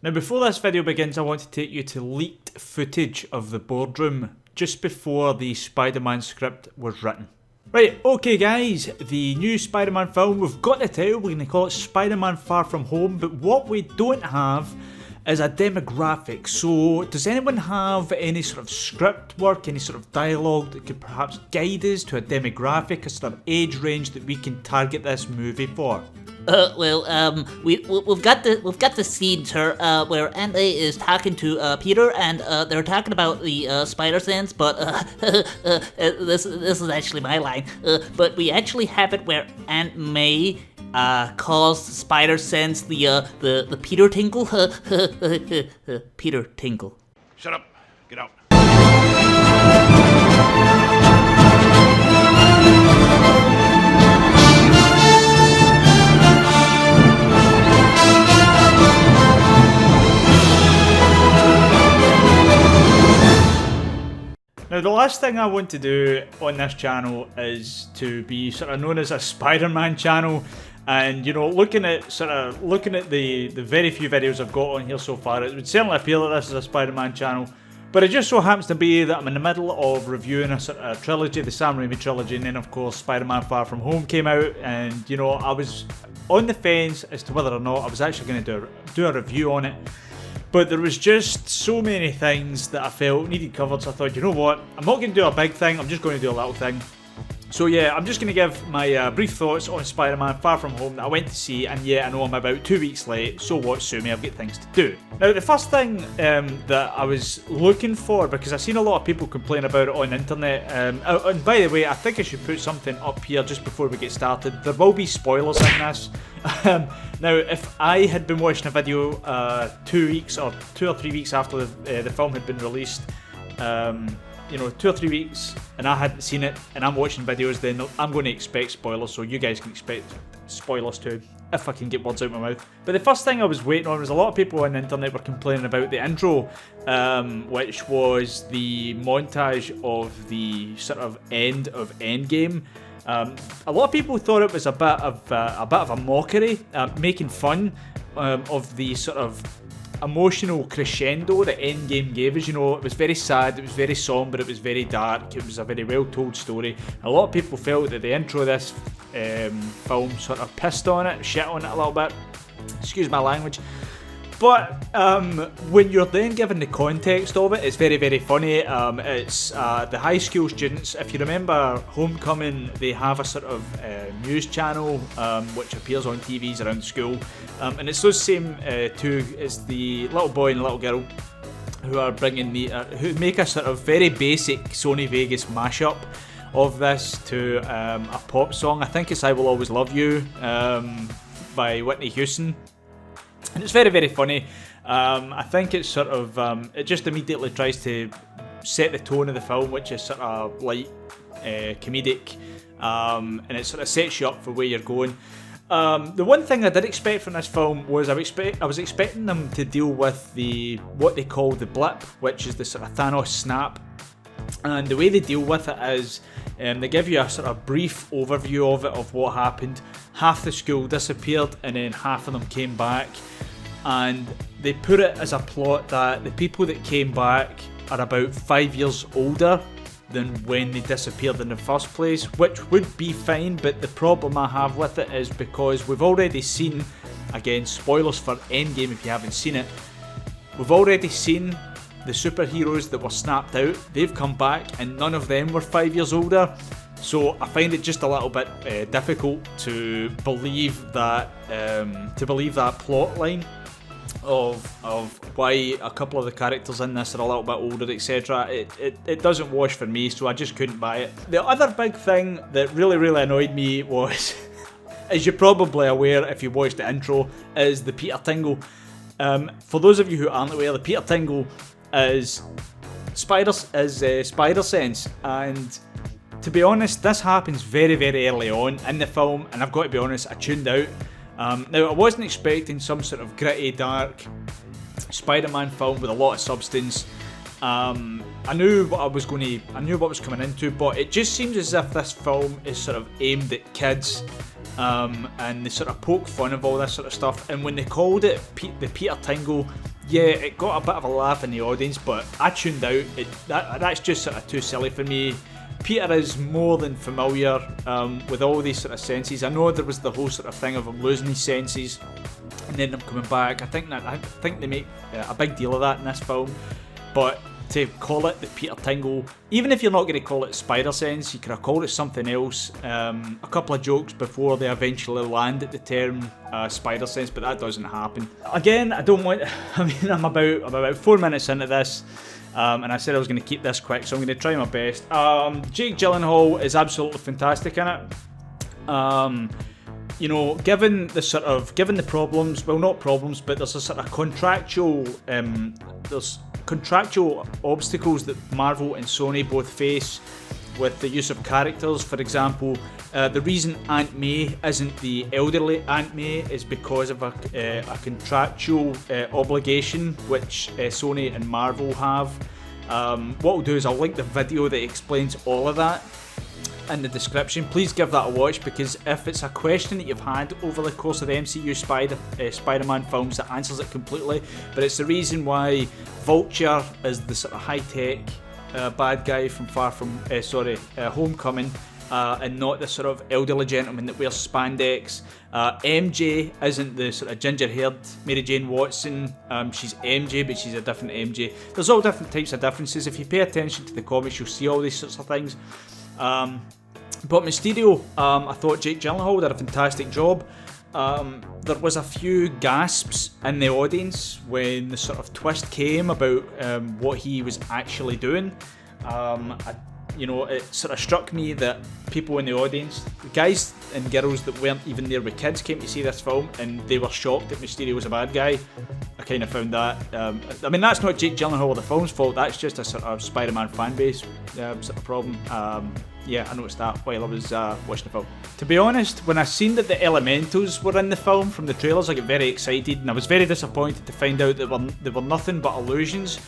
Now before this video begins, I want to take you to leaked footage of the boardroom just before the Spider-Man script was written. Right, okay guys, the new Spider-Man film, we've got the title, we're going to call it Spider-Man Far From Home, but what we don't have is a demographic. So does anyone have any sort of script work, any sort of dialogue that could perhaps guide us to a demographic, a sort of age range that we can target this movie for? We've got the scene, sir, where Aunt May is talking to Peter, and they're talking about the spider sense, but this is actually my line. But we actually have it where Aunt May calls spider sense the Peter Tinkle. Peter Tinkle. Shut up. Get out. Now the last thing I want to do on this channel is to be sort of known as a Spider-Man channel, and you know, looking at the very few videos I've got on here so far, it would certainly appear that this is a Spider-Man channel, but it just so happens to be that I'm in the middle of reviewing a sort of trilogy, the Sam Raimi trilogy, and then of course Spider-Man Far From Home came out, and you know, I was on the fence as to whether or not I was actually going to do a review on it. But there was just so many things that I felt needed covered, so I thought, you know what, I'm not going to do a big thing, I'm just going to do a little thing. So yeah, I'm just going to give my brief thoughts on Spider-Man Far From Home that I went to see, and yeah, I know I'm about 2 weeks late, so what, sue me, I've got things to do. Now the first thing that I was looking for, because I've seen a lot of people complain about it on the internet, and by the way, I think I should put something up here just before we get started. There will be spoilers in this. Now, if I had been watching a video 2 weeks or 2 or 3 weeks after the film had been released, you know, 2 or 3 weeks, and I hadn't seen it, and I'm watching videos, then I'm going to expect spoilers, so you guys can expect spoilers too, if I can get words out of my mouth. But the first thing I was waiting on was a lot of people on the internet were complaining about the intro, which was the montage of the sort of end of Endgame. A lot of people thought it was a bit of a mockery, making fun of the sort of emotional crescendo that Endgame gave us. You know, it was very sad, it was very somber, it was very dark, it was a very well told story. A lot of people felt that the intro of this film sort of pissed on it, shit on it a little bit, excuse my language. But when you're then given the context of it, it's very, very funny. It's the high school students. If you remember Homecoming, they have a sort of news channel which appears on TVs around the school. And it's those same two, it's the little boy and the little girl who are bringing who make a sort of very basic Sony Vegas mashup of this to a pop song. I think it's I Will Always Love You by Whitney Houston. And it's very, very funny. I think it's sort of, it just immediately tries to set the tone of the film, which is sort of light, comedic, and it sort of sets you up for where you're going. The one thing I did expect from this film was I was expecting them to deal with what they call the blip, which is the sort of Thanos snap. And the way they deal with it is they give you a sort of brief overview of it, of what happened. Half the school disappeared and then half of them came back, and they put it as a plot that the people that came back are about 5 years older than when they disappeared in the first place, which would be fine, but the problem I have with it is because we've already seen, again, spoilers for Endgame if you haven't seen it, we've already seen the superheroes that were snapped out, they've come back and none of them were 5 years older. So I find it just a little bit difficult to believe that plot line of why a couple of the characters in this are a little bit older, etc. It doesn't wash for me, so I just couldn't buy it. The other big thing that really, really annoyed me was, as you're probably aware if you watched the intro, is the Peter Tingle. For those of you who aren't aware, the Peter Tingle is spider sense, and to be honest, this happens very, very early on in the film, and I've got to be honest, I tuned out. Now, I wasn't expecting some sort of gritty, dark Spider-Man film with a lot of substance. I knew what was coming into, but it just seems as if this film is sort of aimed at kids, and they sort of poke fun of all this sort of stuff. And when they called it the Peter Tingle yeah, it got a bit of a laugh in the audience, but I tuned out. That's just sort of too silly for me. Peter is more than familiar with all these sort of senses. I know there was the whole sort of thing of him losing his senses and then them coming back. I think they make a big deal of that in this film, but to call it the Peter Tingle, even if you're not going to call it spider sense, you could have called it something else. A couple of jokes before they eventually land at the term spider sense, but that doesn't happen. Again, I don't want. I mean, I'm about 4 minutes into this. And I said I was going to keep this quick, so I'm going to try my best. Jake Gyllenhaal is absolutely fantastic in it. You know, given the problems, well, not problems, but there's a sort of contractual obstacles that Marvel and Sony both face with the use of characters. For example, the reason Aunt May isn't the elderly Aunt May is because of a contractual obligation which Sony and Marvel have. What I'll do is I'll link the video that explains all of that in the description. Please give that a watch, because if it's a question that you've had over the course of the MCU Spider-Man films, that answers it completely. But it's the reason why Vulture is the sort of high-tech bad guy from Homecoming, and not the sort of elderly gentleman that wears spandex. MJ isn't the sort of ginger-haired Mary Jane Watson. She's MJ, but she's a different MJ. There's all different types of differences. If you pay attention to the comics, you'll see all these sorts of things. But Mysterio, I thought Jake Gyllenhaal did a fantastic job. There was a few gasps in the audience when the sort of twist came about what he was actually doing. It sort of struck me that people in the audience, guys and girls that weren't even there with kids, came to see this film and they were shocked that Mysterio was a bad guy. I kind of found that. I mean, that's not Jake Gyllenhaal or the film's fault, that's just a sort of Spider-Man fan base sort of problem. Yeah, I noticed that while I was watching the film. To be honest, when I seen that the Elementals were in the film from the trailers, I got very excited, and I was very disappointed to find out that they were nothing but illusions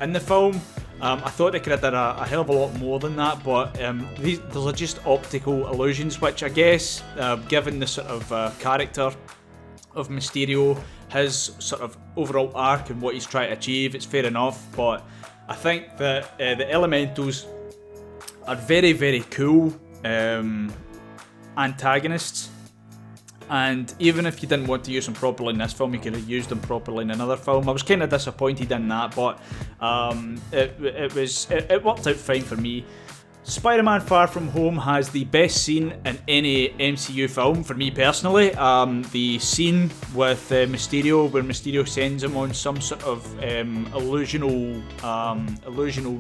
in the film. I thought they could have done a hell of a lot more than that, but those are just optical illusions, which I guess, given the sort of character of Mysterio, his sort of overall arc and what he's trying to achieve, it's fair enough. But I think that the Elementals are very, very cool antagonists, and even if you didn't want to use them properly in this film, you could have used them properly in another film. I was kind of disappointed in that, but it worked out fine for me. Spider-Man Far From Home has the best scene in any MCU film for me personally. The scene with Mysterio, where Mysterio sends him on some sort of illusional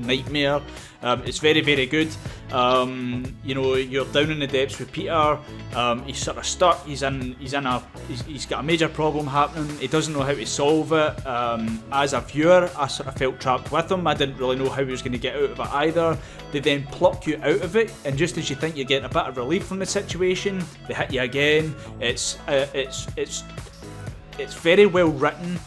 nightmare. It's very, very good. You're down in the depths with Peter. He's sort of stuck. He's got a major problem happening. He doesn't know how to solve it. As a viewer, I sort of felt trapped with him. I didn't really know how he was going to get out of it either. They then pluck you out of it, and just as you think you're getting a bit of relief from the situation, they hit you again. It's very well written.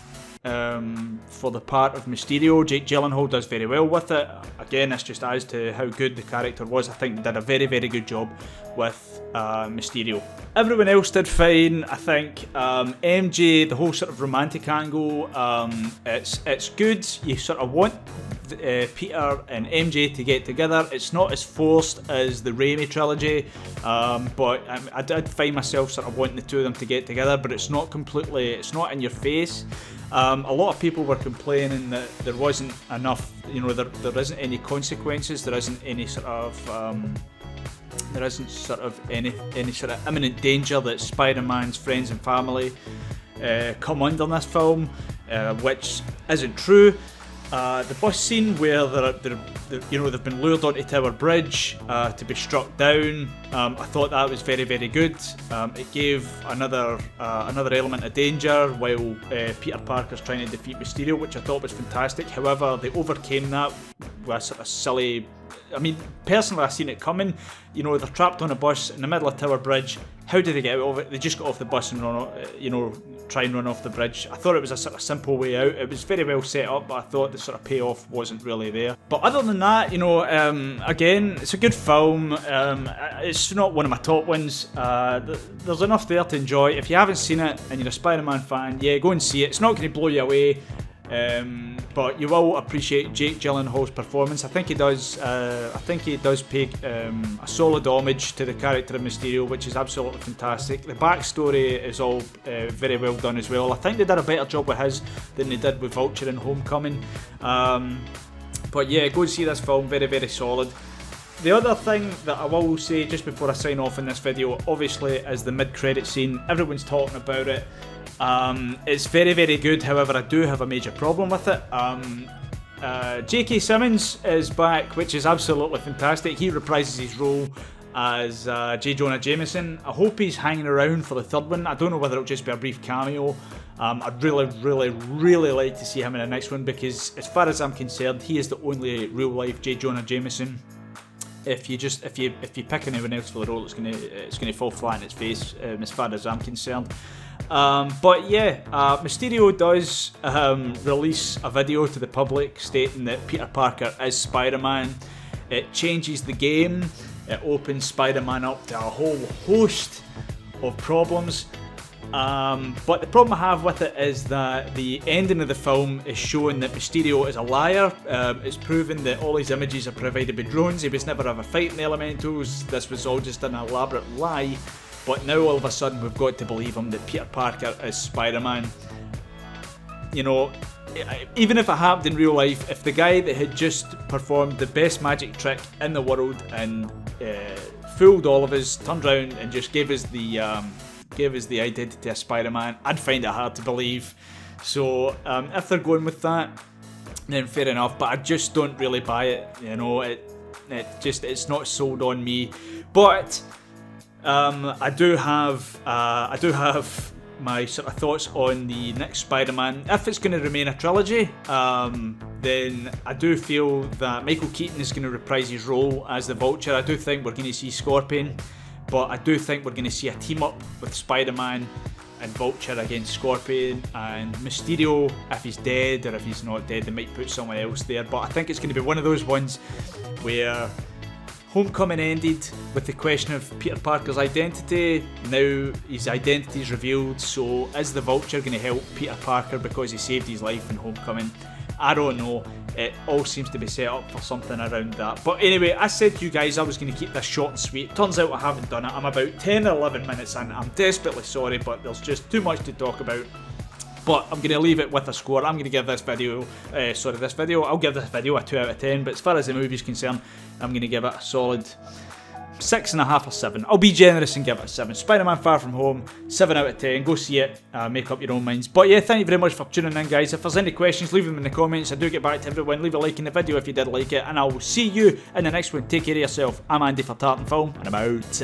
For the part of Mysterio, Jake Gyllenhaal does very well with it. Again, that's just as to how good the character was. I think they did a very, very good job with Mysterio. Everyone else did fine. I think MJ, the whole sort of romantic angle, it's good. You sort of want Peter and MJ to get together. It's not as forced as the Raimi trilogy, but I did find myself sort of wanting the two of them to get together, but it's not in your face. A lot of people were complaining that there wasn't enough, there isn't any consequences, there isn't any sort of any sort of imminent danger that Spider-Man's friends and family come under in this film, which isn't true. The bus scene where they've been lured onto Tower Bridge to be struck down, I thought that was very, very good. It gave another element of danger while Peter Parker's trying to defeat Mysterio, which I thought was fantastic. However, they overcame that with a sort of silly... I mean, personally, I seen it coming. They're trapped on a bus in the middle of Tower Bridge. How did they get out of it? They just got off the bus and try and run off the bridge. I thought it was a sort of simple way out. It was very well set up, but I thought the sort of payoff wasn't really there. But other than that, again, it's a good film. It's not one of my top ones. There's enough there to enjoy. If you haven't seen it and you're a Spider-Man fan, yeah, go and see it. It's not going to blow you away. But you will appreciate Jake Gyllenhaal's performance. I think he does. Pay a solid homage to the character of Mysterio, which is absolutely fantastic. The backstory is all very well done as well. I think they did a better job with his than they did with Vulture in Homecoming. But yeah, go and see this film. Very, very solid. The other thing that I will say just before I sign off in this video, obviously, is the mid-credit scene. Everyone's talking about it. It's very, very good. However, I do have a major problem with it. J.K. Simmons is back, which is absolutely fantastic. He reprises his role as J. Jonah Jameson. I hope he's hanging around for the third one. I don't know whether it'll just be a brief cameo. I'd really, really, really like to see him in the next one, because as far as I'm concerned, he is the only real-life J. Jonah Jameson. If you pick anyone else for the role, it's gonna fall flat in its face, as far as I'm concerned. But yeah, Mysterio does release a video to the public stating that Peter Parker is Spider-Man. It changes the game. It opens Spider-Man up to a whole host of problems. But the problem I have with it is that the ending of the film is showing that Mysterio is a liar. It's proven that all his images are provided by drones. He was never ever fighting the Elementals. This was all just an elaborate lie. But now all of a sudden we've got to believe him that Peter Parker is Spider-Man. You know, even if it happened in real life, if the guy that had just performed the best magic trick in the world and fooled all of us turned around and just gave us the identity of Spider-Man, I'd find it hard to believe. So if they're going with that, then fair enough. But I just don't really buy it. You know, it's not sold on me. But I do have my sort of thoughts on the next Spider-Man. If it's going to remain a trilogy, then I do feel that Michael Keaton is going to reprise his role as the Vulture. I do think we're going to see Scorpion, but I do think we're going to see a team up with Spider-Man and Vulture against Scorpion and Mysterio. If he's dead or if he's not dead, they might put someone else there. But I think it's going to be one of those ones where Homecoming ended with the question of Peter Parker's identity. Now his identity is revealed, so is the Vulture going to help Peter Parker because he saved his life in Homecoming? I don't know. It all seems to be set up for something around that. But anyway, I said to you guys I was going to keep this short and sweet. Turns out I haven't done it. I'm about 10 or 11 minutes in. I'm desperately sorry, but there's just too much to talk about. But I'm going to leave it with a score. I'm going to give this video, I'll give this video a 2 out of 10. But as far as the movie's concerned, I'm going to give it a solid 6.5 or 7. I'll be generous and give it a 7. Spider-Man Far From Home, 7 out of 10. Go see it, make up your own minds. But yeah, thank you very much for tuning in, guys. If there's any questions, leave them in the comments. I do get back to everyone. Leave a like in the video if you did like it. And I will see you in the next one. Take care of yourself. I'm Andy for Tartan Film, and I'm out.